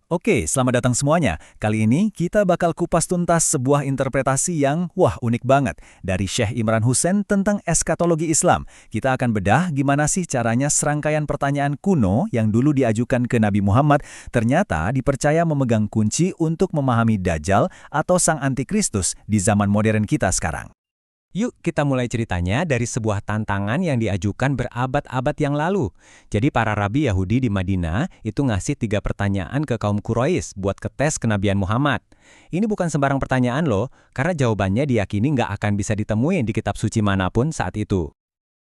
Oke, selamat datang semuanya. Kali ini kita bakal kupas tuntas sebuah interpretasi yang unik banget dari Syekh Imran Hussein tentang eskatologi Islam. Kita akan bedah gimana sih caranya serangkaian pertanyaan kuno yang dulu diajukan ke Nabi Muhammad ternyata dipercaya memegang kunci untuk memahami Dajjal atau Sang Antikristus di zaman modern kita sekarang. Yuk kita mulai ceritanya dari sebuah tantangan yang diajukan berabad-abad yang lalu. Jadi para rabi Yahudi di Madinah itu ngasih 3 pertanyaan ke kaum Quraisy buat ketes kenabian Muhammad. Ini bukan sembarang pertanyaan loh, karena jawabannya diyakini nggak akan bisa ditemuin di kitab suci manapun saat itu.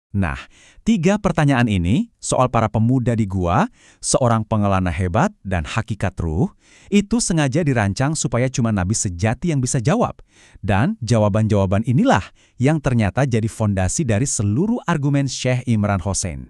Nah, 3 pertanyaan ini soal para pemuda di gua, seorang pengelana hebat, dan hakikat ruh, itu sengaja dirancang supaya cuma nabi sejati yang bisa jawab. Dan jawaban-jawaban inilah yang ternyata jadi fondasi dari seluruh argumen Syekh Imran Hussein.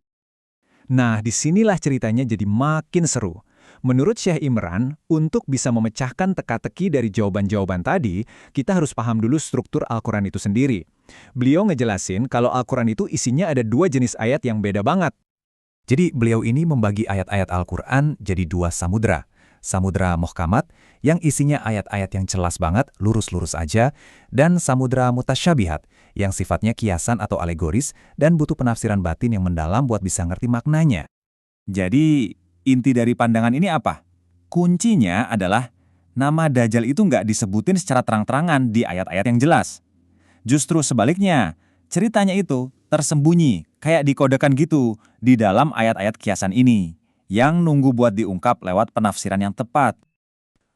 Nah, disinilah ceritanya jadi makin seru. Menurut Syekh Imran, untuk bisa memecahkan teka-teki dari jawaban-jawaban tadi, kita harus paham dulu struktur Al-Quran itu sendiri. Beliau ngejelasin kalau Al-Quran itu isinya ada 2 jenis ayat yang beda banget. Jadi beliau ini membagi ayat-ayat Al-Quran jadi 2 samudra. Samudra Muhkamat, yang isinya ayat-ayat yang jelas banget, lurus-lurus aja, dan Samudra Mutasyabihat, yang sifatnya kiasan atau alegoris dan butuh penafsiran batin yang mendalam buat bisa ngerti maknanya. Jadi, inti dari pandangan ini apa? Kuncinya adalah nama Dajjal itu nggak disebutin secara terang-terangan di ayat-ayat yang jelas. Justru sebaliknya, ceritanya itu tersembunyi, kayak dikodekan gitu, di dalam ayat-ayat kiasan ini, yang nunggu buat diungkap lewat penafsiran yang tepat.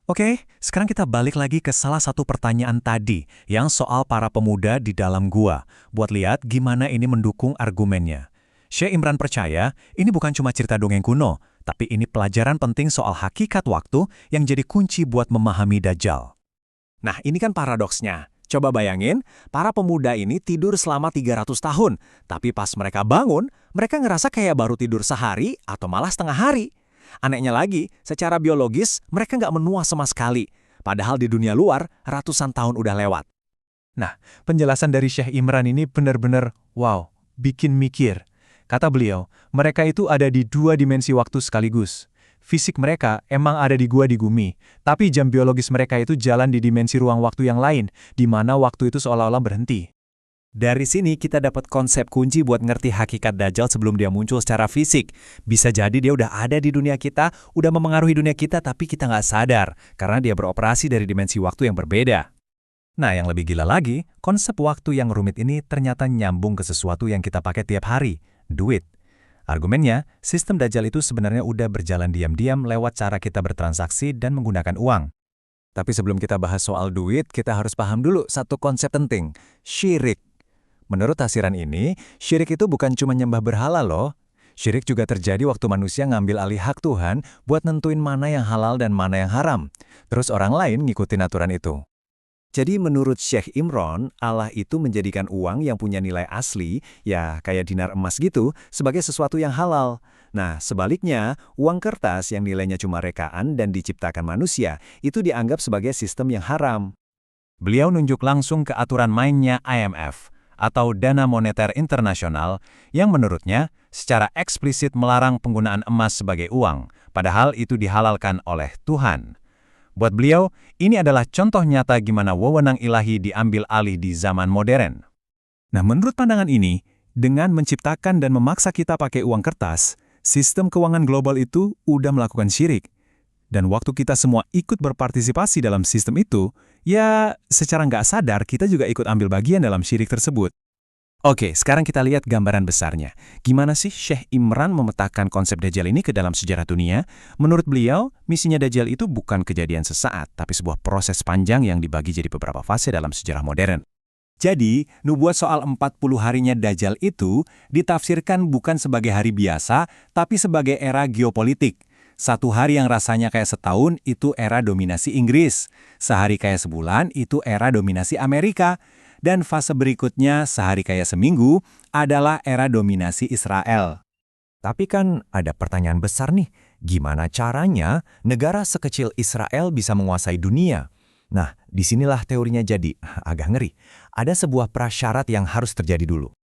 Oke, sekarang kita balik lagi ke salah satu pertanyaan tadi, yang soal para pemuda di dalam gua, buat lihat gimana ini mendukung argumennya. Syekh Imran percaya, ini bukan cuma cerita dongeng kuno, tapi ini pelajaran penting soal hakikat waktu yang jadi kunci buat memahami Dajjal. Nah, ini kan paradoksnya. Coba bayangin, para pemuda ini tidur selama 300 tahun, tapi pas mereka bangun, mereka ngerasa kayak baru tidur sehari atau malah setengah hari. Anehnya lagi, secara biologis, mereka nggak menua sama sekali, padahal di dunia luar, ratusan tahun udah lewat. Nah, penjelasan dari Syekh Imran ini benar-benar, wow, bikin mikir. Kata beliau, mereka itu ada di 2 dimensi waktu sekaligus. Fisik mereka emang ada di gua di Gumi, tapi jam biologis mereka itu jalan di dimensi ruang waktu yang lain, di mana waktu itu seolah-olah berhenti. Dari sini kita dapat konsep kunci buat ngerti hakikat Dajjal sebelum dia muncul secara fisik. Bisa jadi dia udah ada di dunia kita, udah memengaruhi dunia kita, tapi kita nggak sadar, karena dia beroperasi dari dimensi waktu yang berbeda. Nah, yang lebih gila lagi, konsep waktu yang rumit ini ternyata nyambung ke sesuatu yang kita pakai tiap hari, duit. Argumennya, sistem Dajjal itu sebenarnya udah berjalan diam-diam lewat cara kita bertransaksi dan menggunakan uang. Tapi sebelum kita bahas soal duit, kita harus paham dulu satu konsep penting, syirik. Menurut tafsiran ini, syirik itu bukan cuma nyembah berhala loh. Syirik juga terjadi waktu manusia ngambil alih hak Tuhan buat nentuin mana yang halal dan mana yang haram. Terus orang lain ngikutin aturan itu. Jadi menurut Syekh Imran, Allah itu menjadikan uang yang punya nilai asli, ya kayak dinar emas gitu, sebagai sesuatu yang halal. Nah, sebaliknya, uang kertas yang nilainya cuma rekaan dan diciptakan manusia, itu dianggap sebagai sistem yang haram. Beliau nunjuk langsung ke aturan mainnya IMF, atau Dana Moneter Internasional, yang menurutnya secara eksplisit melarang penggunaan emas sebagai uang, padahal itu dihalalkan oleh Tuhan. Buat beliau, ini adalah contoh nyata gimana wewenang ilahi diambil alih di zaman modern. Nah, menurut pandangan ini, dengan menciptakan dan memaksa kita pakai uang kertas, sistem keuangan global itu udah melakukan syirik. Dan waktu kita semua ikut berpartisipasi dalam sistem itu, ya secara nggak sadar kita juga ikut ambil bagian dalam syirik tersebut. Oke, sekarang kita lihat gambaran besarnya. Gimana sih Syekh Imran memetakan konsep Dajjal ini ke dalam sejarah dunia? Menurut beliau, misinya Dajjal itu bukan kejadian sesaat, tapi sebuah proses panjang yang dibagi jadi beberapa fase dalam sejarah modern. Jadi, nubuat soal 40 harinya Dajjal itu ditafsirkan bukan sebagai hari biasa, tapi sebagai era geopolitik. 1 hari yang rasanya kayak setahun itu era dominasi Inggris. Sehari kayak sebulan itu era dominasi Amerika. Dan fase berikutnya, sehari kayak seminggu, adalah era dominasi Israel. Tapi kan ada pertanyaan besar nih, gimana caranya negara sekecil Israel bisa menguasai dunia? Nah, disinilah teorinya jadi agak ngeri. Ada sebuah prasyarat yang harus terjadi dulu.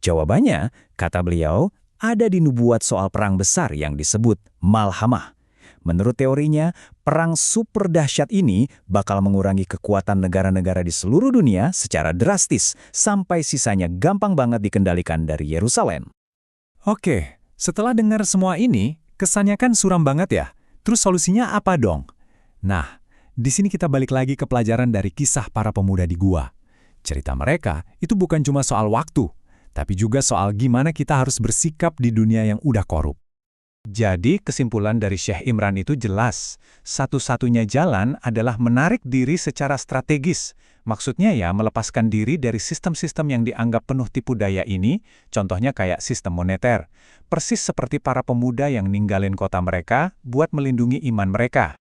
Jawabannya, kata beliau, ada di nubuat soal perang besar yang disebut Malhamah. Menurut teorinya, perang super dahsyat ini bakal mengurangi kekuatan negara-negara di seluruh dunia secara drastis, sampai sisanya gampang banget dikendalikan dari Yerusalem. Oke, setelah dengar semua ini, kesannya kan suram banget ya. Terus solusinya apa dong? Nah, di sini kita balik lagi ke pelajaran dari kisah para pemuda di gua. Cerita mereka itu bukan cuma soal waktu, tapi juga soal gimana kita harus bersikap di dunia yang udah korup. Jadi kesimpulan dari Syekh Imran itu jelas. Satu-satunya jalan adalah menarik diri secara strategis. Maksudnya ya melepaskan diri dari sistem-sistem yang dianggap penuh tipu daya ini, contohnya kayak sistem moneter. Persis seperti para pemuda yang ninggalin kota mereka buat melindungi iman mereka.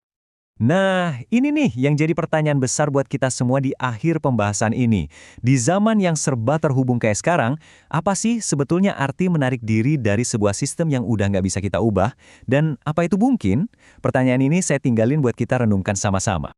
Nah, ini nih yang jadi pertanyaan besar buat kita semua di akhir pembahasan ini. Di zaman yang serba terhubung kayak sekarang, apa sih sebetulnya arti menarik diri dari sebuah sistem yang udah nggak bisa kita ubah? Dan apa itu mungkin? Pertanyaan ini saya tinggalin buat kita renungkan sama-sama.